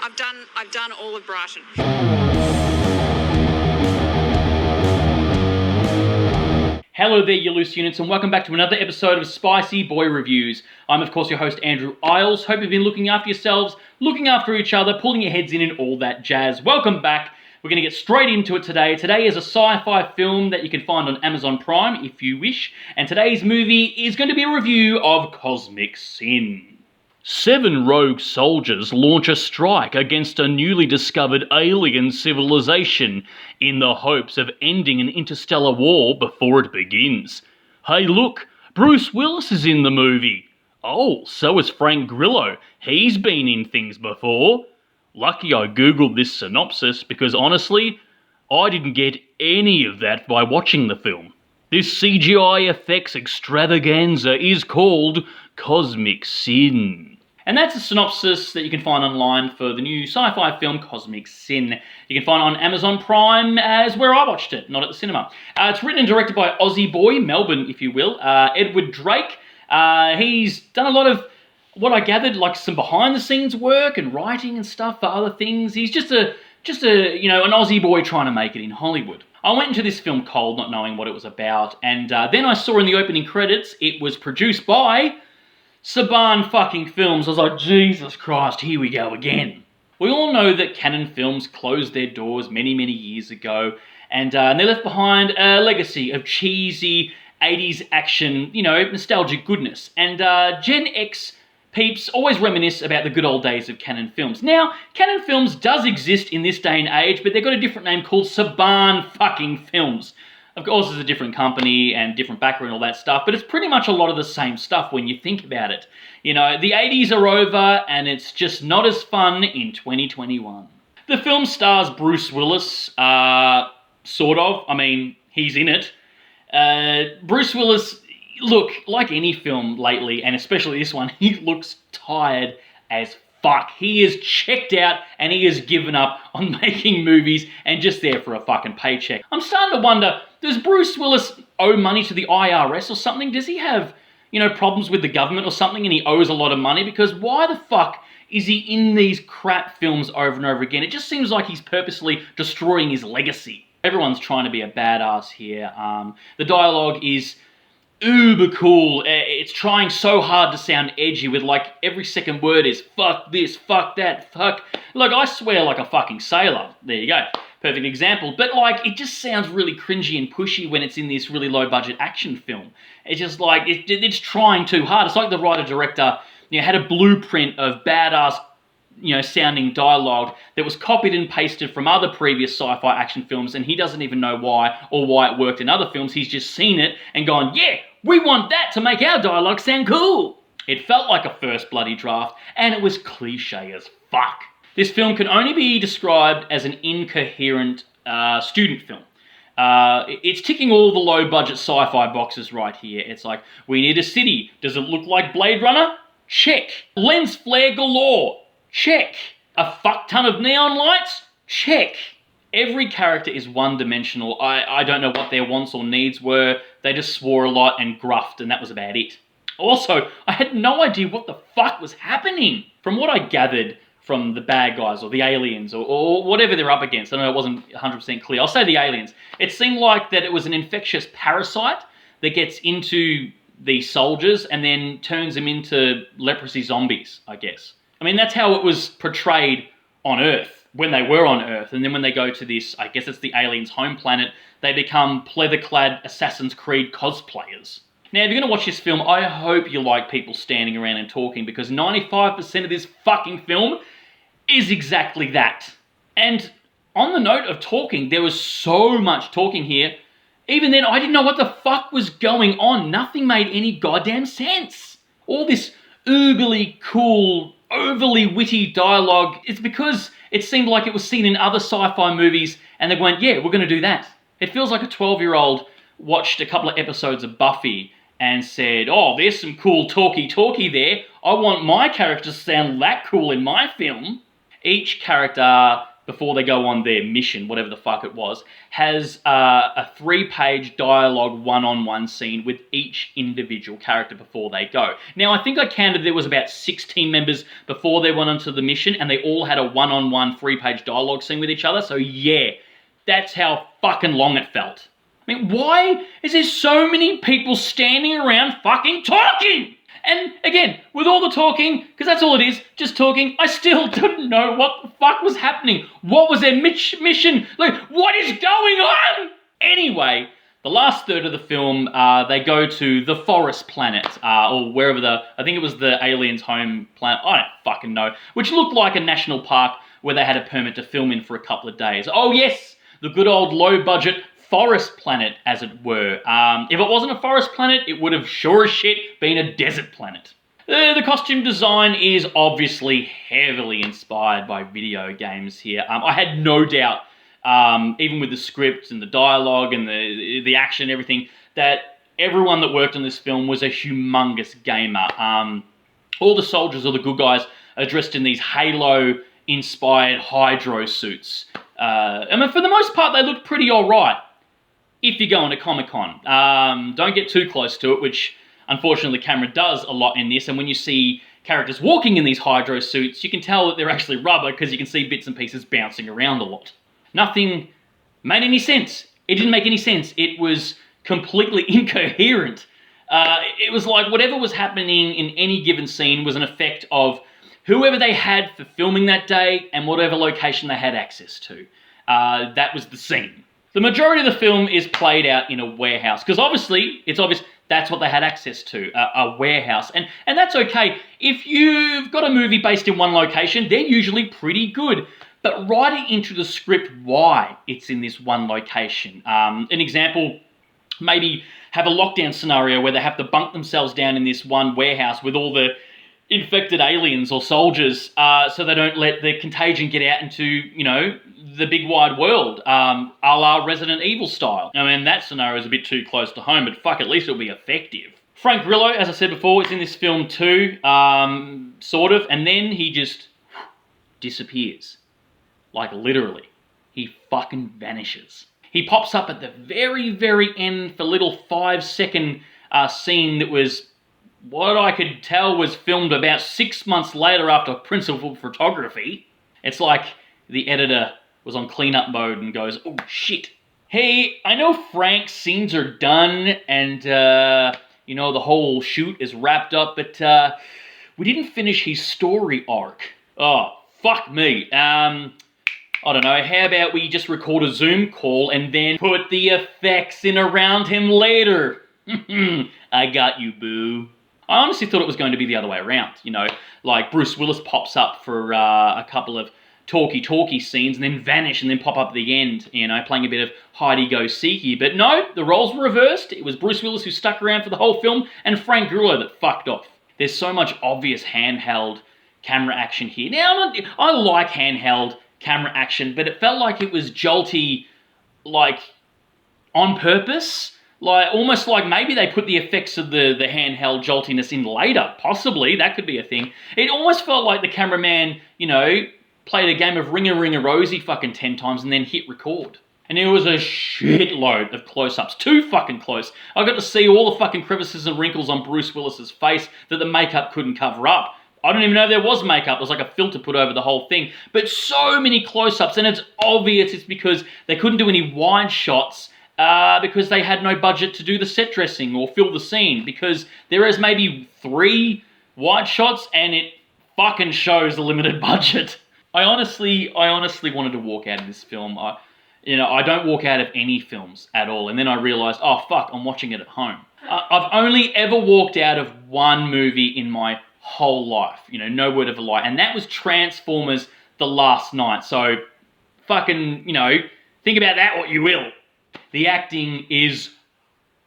I've done all of Brighton. Hello there, you loose units, and welcome back to another episode of Spicy Boy Reviews. I'm, of course, your host, Andrew Iles. Hope you've been looking after yourselves, looking after each other, pulling your heads in and all that jazz. Welcome back. We're going to get straight into it today. Today is a sci-fi film that you can find on Amazon Prime, if you wish, and today's movie is going to be a review of Cosplay Sin. 7 rogue soldiers launch a strike against a newly discovered alien civilization in the hopes of ending an interstellar war before it begins. Hey look, Bruce Willis is in the movie. Oh, so is Frank Grillo. He's been in things before. Lucky I googled this synopsis because honestly, I didn't get any of that by watching the film. This CGI effects extravaganza is called Cosplay Sin. And that's a synopsis that you can find online for the new sci-fi film Cosplay Sin. You can find it on Amazon Prime as where I watched it, not at the cinema. It's written and directed by Aussie boy, Melbourne if you will, Edward Drake. He's done a lot of, what I gathered, like some behind the scenes work and writing and stuff for other things. He's just an Aussie boy trying to make it in Hollywood. I went into this film cold, not knowing what it was about, and then I saw in the opening credits it was produced by Saban fucking Films. I was like, Jesus Christ, here we go again. We all know that Canon Films closed their doors many, many years ago, and they left behind a legacy of cheesy 80s action, nostalgic goodness. And Gen X peeps always reminisce about the good old days of Canon Films. Now, Canon Films does exist in this day and age, but they've got a different name called Saban fucking Films. Of course, it's a different company and different background and all that stuff, but it's pretty much a lot of the same stuff when you think about it. The 80s are over, and it's just not as fun in 2021. The film stars Bruce Willis, sort of. I mean, he's in it. Bruce Willis, look, like any film lately, and especially this one, he looks tired as fuck. He is checked out and he has given up on making movies and just there for a fucking paycheck. I'm starting to wonder, does Bruce Willis owe money to the IRS or something? Does he have, problems with the government or something and he owes a lot of money? Because why the fuck is he in these crap films over and over again? It just seems like he's purposely destroying his legacy. Everyone's trying to be a badass here. The dialogue is uber cool. It's trying so hard to sound edgy with every second word is fuck this, fuck that, fuck. Look, I swear like a fucking sailor. There you go. Perfect example. But it just sounds really cringy and pushy when it's in this really low budget action film. It's just it's trying too hard. It's like the writer-director had a blueprint of badass sounding dialogue that was copied and pasted from other previous sci-fi action films, and he doesn't even know why or why it worked in other films. He's just seen it and gone, yeah, we want that to make our dialogue sound cool. It felt like a first bloody draft, and it was cliche as fuck. This film can only be described as an incoherent student film. It's ticking all the low-budget sci-fi boxes right here. It's like, we need a city. Does it look like Blade Runner? Check. Lens flare galore. Check. A fuck ton of neon lights? Check. Every character is one-dimensional. I don't know what their wants or needs were. They just swore a lot and gruffed, and that was about it. Also, I had no idea what the fuck was happening. From what I gathered from the bad guys or the aliens or whatever they're up against, I know it wasn't 100% clear. I'll say the aliens. It seemed like that it was an infectious parasite that gets into these soldiers and then turns them into leprosy zombies, I guess. I mean, that's how it was portrayed on Earth, when they were on Earth. And then when they go to this, I guess it's the aliens' home planet, they become pleather-clad Assassin's Creed cosplayers. Now, if you're going to watch this film, I hope you like people standing around and talking, because 95% of this fucking film is exactly that. And on the note of talking, there was so much talking here. Even then, I didn't know what the fuck was going on. Nothing made any goddamn sense. All this uberly cool, overly witty dialogue, it's because it seemed like it was seen in other sci-fi movies and they went, yeah, we're going to do that. It feels like a 12-year-old watched a couple of episodes of Buffy and said, oh, there's some cool talky there. I want my character to sound that cool in my film. Each character before they go on their mission, whatever the fuck it was, has a 3-page dialogue one-on-one scene with each individual character before they go. Now, I think I counted there was about 6 team members before they went onto the mission, and they all had a one-on-one 3-page dialogue scene with each other. So yeah, that's how fucking long it felt. I mean, why is there so many people standing around fucking talking? And again, with all the talking, because that's all it is, just talking, I still didn't know what the fuck was happening. What was their mission? Like, what is going on? Anyway, the last third of the film, they go to the forest planet, or wherever I think it was the aliens' home planet, I don't fucking know, which looked like a national park where they had a permit to film in for a couple of days. Oh yes, the good old low-budget forest planet, as it were. If it wasn't a forest planet, it would have sure as shit been a desert planet. The costume design is obviously heavily inspired by video games here. I had no doubt, even with the script and the dialogue and the action and everything, that everyone that worked on this film was a humongous gamer. All the soldiers, or the good guys, are dressed in these Halo-inspired hydro suits. I mean, for the most part, they look pretty alright. If you're going to Comic-Con. Don't get too close to it, which unfortunately the camera does a lot in this, and when you see characters walking in these hydro suits, you can tell that they're actually rubber because you can see bits and pieces bouncing around a lot. Nothing made any sense. It didn't make any sense. It was completely incoherent. It was like whatever was happening in any given scene was an effect of whoever they had for filming that day and whatever location they had access to. That was the scene. The majority of the film is played out in a warehouse, because obviously, it's obvious that's what they had access to, a warehouse. And that's okay. If you've got a movie based in one location, they're usually pretty good. But writing into the script why it's in this one location. An example, maybe have a lockdown scenario where they have to bunk themselves down in this one warehouse with all the infected aliens or soldiers, so they don't let the contagion get out into, you know, the big wide world, a la Resident Evil style. I mean, that scenario is a bit too close to home, but fuck, at least it'll be effective. Frank Grillo, as I said before, is in this film too, sort of, and then he just disappears. Like, literally. He fucking vanishes. He pops up at the very, very end for a little 5-second scene that was, what I could tell was filmed about 6 months later after principal photography. It's like the editor was on cleanup mode and goes, oh shit. Hey, I know Frank's scenes are done and, you know, the whole shoot is wrapped up, but we didn't finish his story arc. Oh, fuck me. I don't know, how about we just record a Zoom call and then put the effects in around him later? I got you, boo. I honestly thought it was going to be the other way around, you know, like Bruce Willis pops up for a couple of talky scenes and then vanish and then pop up at the end, you know, playing a bit of hide-go-seeky. But no, the roles were reversed. It was Bruce Willis who stuck around for the whole film and Frank Grillo that fucked off. There's so much obvious handheld camera action here. Now, I like handheld camera action, but it felt like it was jolty, like, on purpose. Like, almost like maybe they put the effects of the handheld joltiness in later. Possibly, that could be a thing. It almost felt like the cameraman, you know, played a game of Ring-a Rosie fucking 10 times and then hit record. And there was a shitload of close-ups. Too fucking close. I got to see all the fucking crevices and wrinkles on Bruce Willis's face that the makeup couldn't cover up. I don't even know if there was makeup. It was like a filter put over the whole thing. But so many close-ups, and it's obvious it's because they couldn't do any wide shots because they had no budget to do the set dressing or fill the scene, because there is maybe 3 wide shots and it fucking shows a limited budget. I honestly wanted to walk out of this film. I don't walk out of any films at all. And then I realised, oh fuck, I'm watching it at home. I've only ever walked out of one movie in my whole life. You know, no word of a lie. And that was Transformers The Last Night. So, fucking, you know, think about that what you will. The acting is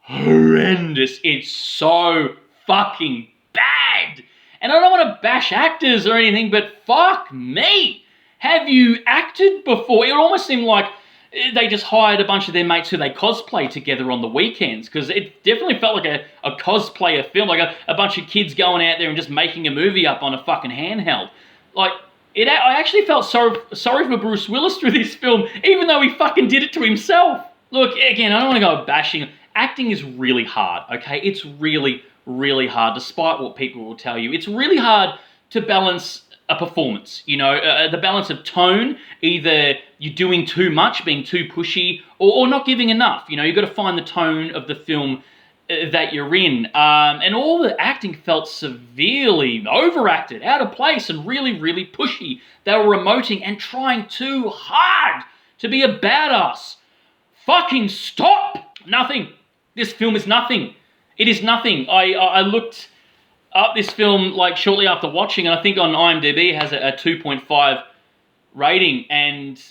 horrendous. It's so fucking bad. And I don't want to bash actors or anything, but fuck me. Have you acted before? It almost seemed like they just hired a bunch of their mates who they cosplay together on the weekends, because it definitely felt like a cosplayer film, like a bunch of kids going out there and just making a movie up on a fucking handheld. Like, I actually felt sorry for Bruce Willis through this film, even though he fucking did it to himself. Look, again, I don't want to go bashing. Acting is really hard, okay? It's really, really hard, despite what people will tell you. It's really hard to balance a performance, the balance of tone. Either you're doing too much, being too pushy, or not giving enough. You've got to find the tone of the film that you're in. And all the acting felt severely overacted, out of place, and really, really pushy. They were emoting and trying too hard to be a badass. Fucking stop! Nothing. This film is nothing. It is nothing. I looked up this film like shortly after watching, and I think on IMDb it has a 2.5 rating, and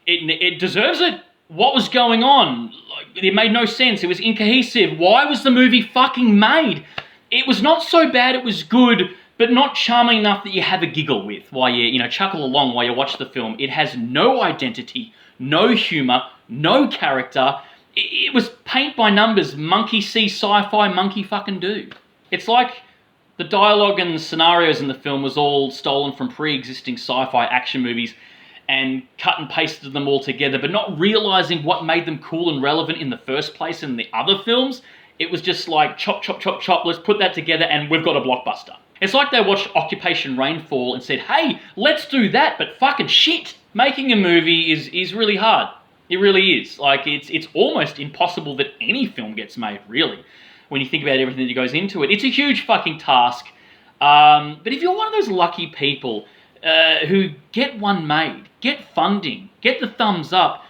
it deserves it. What was going on? It made no sense. It was incohesive. Why was the movie fucking made? It was not so bad. It was good, but not charming enough that you have a giggle with while you chuckle along while you watch the film. It has no identity, no humor, no character. It was paint by numbers, monkey see sci-fi, monkey fucking do. It's like the dialogue and the scenarios in the film was all stolen from pre-existing sci-fi action movies and cut and pasted them all together, but not realizing what made them cool and relevant in the first place in the other films. It was just like chop, chop, chop, chop, let's put that together and we've got a blockbuster. It's like they watched Occupation Rainfall and said, hey, let's do that, but fucking shit. Making a movie is really hard. It really is. It's almost impossible that any film gets made, really, when you think about everything that goes into it. It's a huge fucking task. But if you're one of those lucky people who get one made, get funding, get the thumbs up,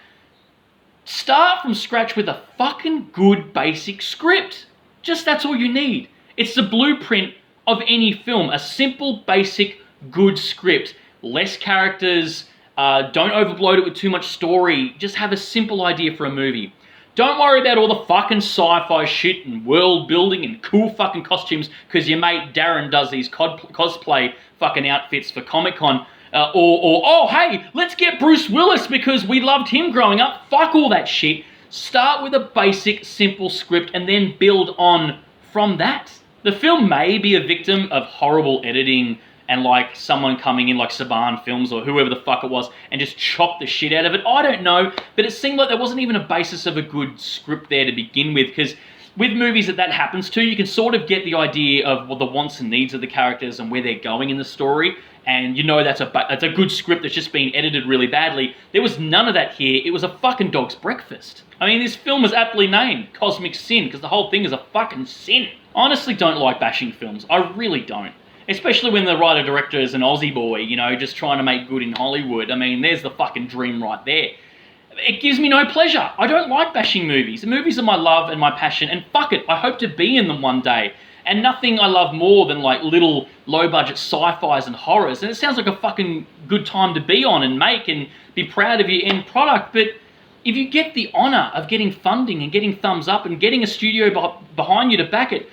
start from scratch with a fucking good basic script. Just that's all you need. It's the blueprint of any film. A simple, basic, good script. Less characters. Don't overload it with too much story. Just have a simple idea for a movie. Don't worry about all the fucking sci-fi shit and world building and cool fucking costumes because your mate Darren does these cosplay fucking outfits for Comic-Con. Oh, hey, let's get Bruce Willis because we loved him growing up. Fuck all that shit. Start with a basic, simple script and then build on from that. The film may be a victim of horrible editing and someone coming in like Saban Films or whoever the fuck it was and just chop the shit out of it. I don't know, but it seemed like there wasn't even a basis of a good script there to begin with, because with movies that happens to, you can sort of get the idea of what the wants and needs of the characters and where they're going in the story, and that's a good script that's just been edited really badly. There was none of that here. It was a fucking dog's breakfast. I mean, this film was aptly named Cosmic Sin because the whole thing is a fucking sin. I honestly don't like bashing films. I really don't. Especially when the writer-director is an Aussie boy, just trying to make good in Hollywood. I mean, there's the fucking dream right there. It gives me no pleasure. I don't like bashing movies. The movies are my love and my passion, and fuck it, I hope to be in them one day. And nothing I love more than little low-budget sci-fis and horrors. And it sounds like a fucking good time to be on and make and be proud of your end product. But if you get the honour of getting funding and getting thumbs up and getting a studio behind you to back it,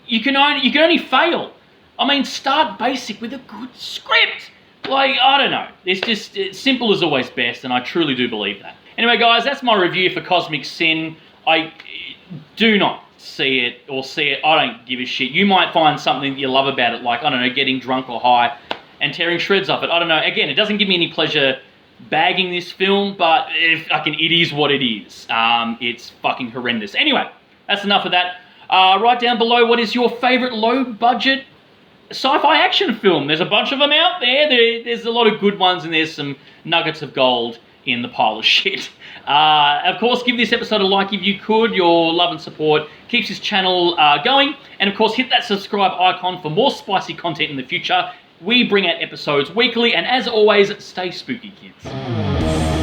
you can only fail. I mean, start basic with a good script. I don't know. It's just simple is always best, and I truly do believe that. Anyway, guys, that's my review for Cosmic Sin. I do not see it. I don't give a shit. You might find something that you love about it, I don't know, getting drunk or high and tearing shreds off it. I don't know. Again, it doesn't give me any pleasure bagging this film, but it is what it is. It's fucking horrendous. Anyway, that's enough of that. Write down below what is your favourite low-budget sci-fi action film. There's a bunch of them out there. There's a lot of good ones, and there's some nuggets of gold in the pile of shit. Of course, give this episode a like if you could. Your love and support keeps this channel going. And of course, hit that subscribe icon for more spicy content in the future. We bring out episodes weekly, and as always, stay spooky, kids.